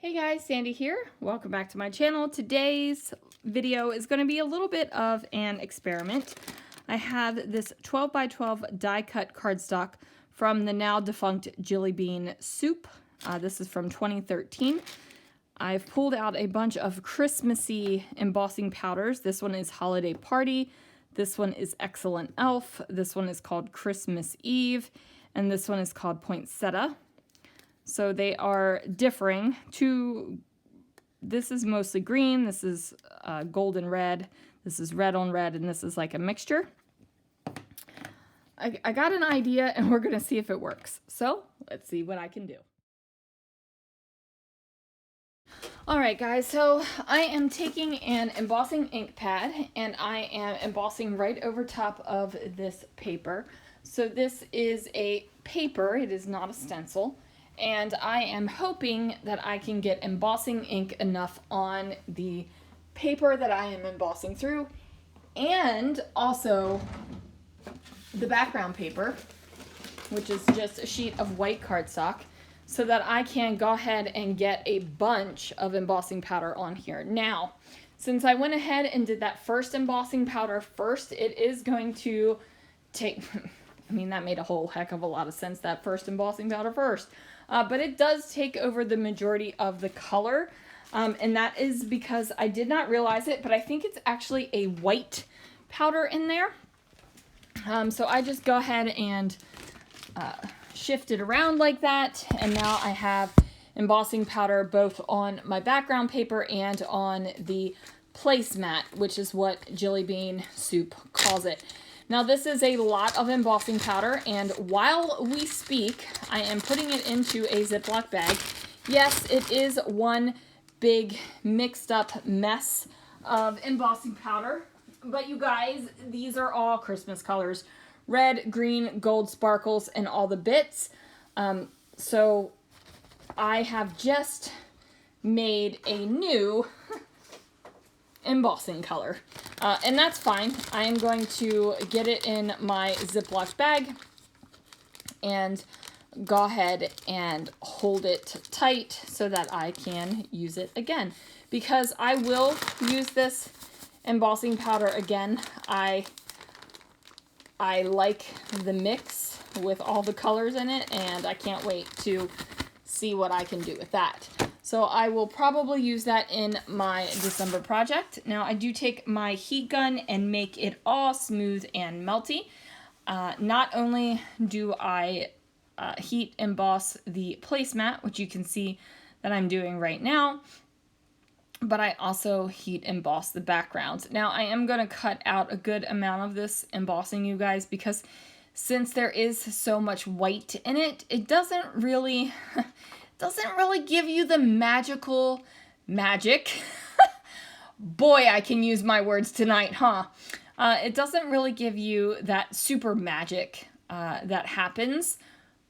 Hey guys, Sandy here. Welcome back to my channel. Today's video is going to be a little bit of an experiment. I have this 12 by 12 die cut cardstock from the now defunct Jelly Bean Soup. This is from 2013. I've pulled out a bunch of Christmassy embossing powders. This one is Holiday Party. This one is Excellent Elf. This one is called Christmas Eve. And this one is called Poinsettia. So they are differing. This is mostly green, this is golden red, this is red on red, and this is like a mixture. I got an idea and we're gonna see if it works. So let's see what I can do. Alright guys, so I am taking an embossing ink pad and I am embossing right over top of this paper. So this is a paper, it is not a stencil. And I am hoping that I can get embossing ink enough on the paper that I am embossing through, and also the background paper, which is just a sheet of white cardstock, so that I can go ahead and get a bunch of embossing powder on here. Now, since I went ahead and did that first embossing powder first, it is going to take, I mean, that made a whole heck of a lot of sense, that first embossing powder first. But it does take over the majority of the color, and that is because I did not realize it, but I think it's actually a white powder in there. So I just go ahead and shift it around like that, and now I have embossing powder both on my background paper and on the placemat, which is what Jelly Bean Soup calls it. Now this is a lot of embossing powder, and while we speak, I am putting it into a Ziploc bag. Yes, it is one big mixed up mess of embossing powder, but you guys, these are all Christmas colors. Red, green, gold, sparkles, and all the bits. So I have just made a new embossing color. And that's fine. I am going to get it in my Ziploc bag and go ahead and hold it tight so that I can use it again. Because I will use this embossing powder again. I like the mix with all the colors in it, and I can't wait to see what I can do with that. So I will probably use that in my December project. Now I do take my heat gun and make it all smooth and melty. Not only do I heat emboss the placemat, which you can see that I'm doing right now, but I also heat emboss the background. Now I am going to cut out a good amount of this embossing, you guys, because since there is so much white in it, it doesn't really give you the magical magic. Boy, I can use my words tonight, huh? It doesn't really give you that super magic that happens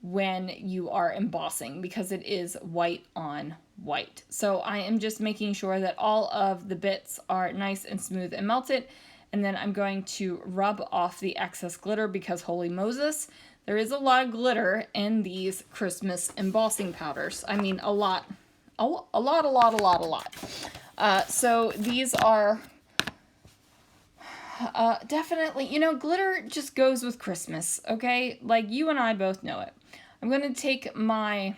when you are embossing, because it is white on white. So I am just making sure that all of the bits are nice and smooth and melted, and then I'm going to rub off the excess glitter, because holy Moses, there is a lot of glitter in these Christmas embossing powders. I mean, a lot. So these are definitely, you know, glitter just goes with Christmas, okay? Like, you and I both know it. I'm going to take my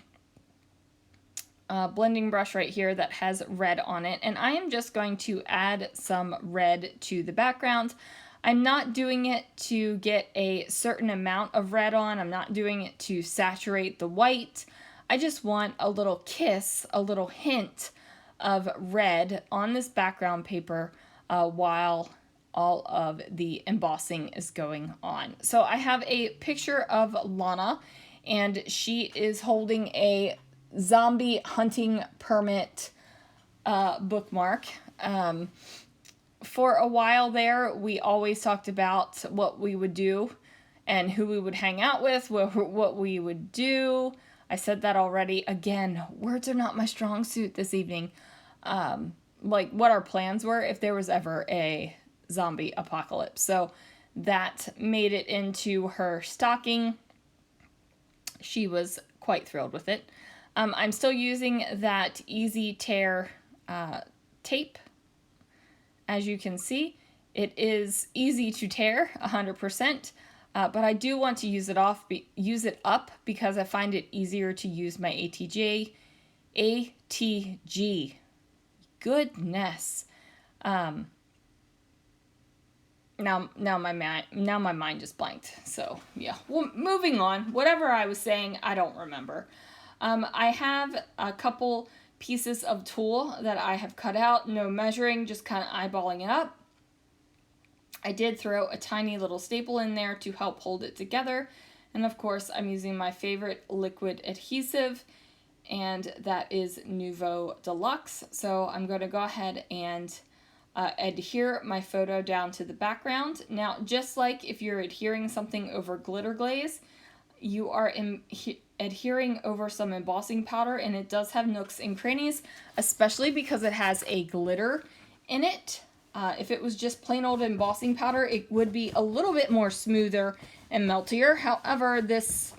blending brush right here that has red on it, and I am just going to add some red to the background. I'm not doing it to get a certain amount of red on. I'm not doing it to saturate the white. I just want a little kiss, a little hint of red on this background paper while all of the embossing is going on. So I have a picture of Lana, and she is holding a zombie hunting permit bookmark. For a while there, we always talked about what we would do and who we would hang out with, what we would do. I said that already. Again, words are not my strong suit this evening. Like what our plans were if there was ever a zombie apocalypse. So that made it into her stocking. She was quite thrilled with it. I'm still using that Easy Tear tape. As you can see, it is easy to tear 100%, but I do want to use it up because I find it easier to use my ATG. Goodness. Now my mind just blanked. So yeah, well, moving on. Whatever I was saying, I don't remember. I have a couple pieces of tulle that I have cut out, no measuring, just kind of eyeballing it up. I did throw a tiny little staple in there to help hold it together. And of course, I'm using my favorite liquid adhesive, and that is Nouveau Deluxe. So I'm going to go ahead and adhere my photo down to the background. Now, just like if you're adhering something over glitter glaze, you are adhering over some embossing powder, and it does have nooks and crannies, especially because it has a glitter in it. If it was just plain old embossing powder, it would be a little bit more smoother and meltier. However, this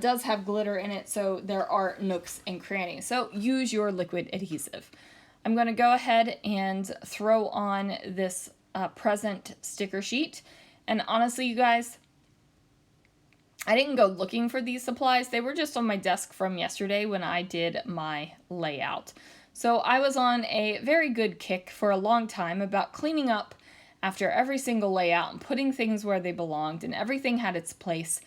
does have glitter in it, so there are nooks and crannies. So use your liquid adhesive. I'm going to go ahead and throw on this present sticker sheet. And honestly, you guys, I didn't go looking for these supplies. They were just on my desk from yesterday when I did my layout. So I was on a very good kick for a long time about cleaning up after every single layout and putting things where they belonged, and everything had its place.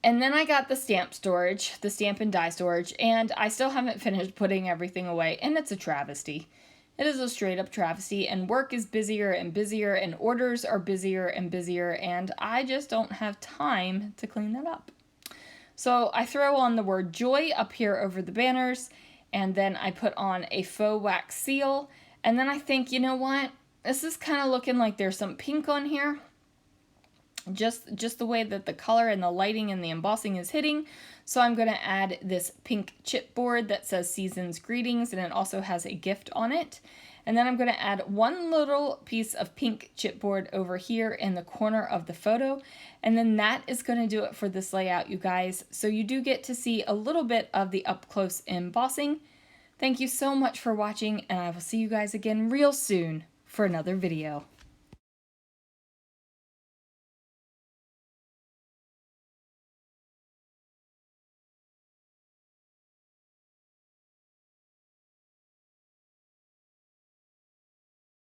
And then I got the stamp storage, the stamp and die storage, and I still haven't finished putting everything away, and it's a travesty. It is a straight up travesty, and work is busier and busier, and orders are busier and busier, and I just don't have time to clean that up. So I throw on the word joy up here over the banners, and then I put on a faux wax seal, and then I think, you know what? This is kind of looking like there's some pink on here. Just the way that the color and the lighting and the embossing is hitting. So I'm going to add this pink chipboard that says Season's Greetings, and it also has a gift on it. And then I'm going to add one little piece of pink chipboard over here in the corner of the photo. And then that is going to do it for this layout, you guys. So you do get to see a little bit of the up-close embossing. Thank you so much for watching, and I will see you guys again real soon for another video.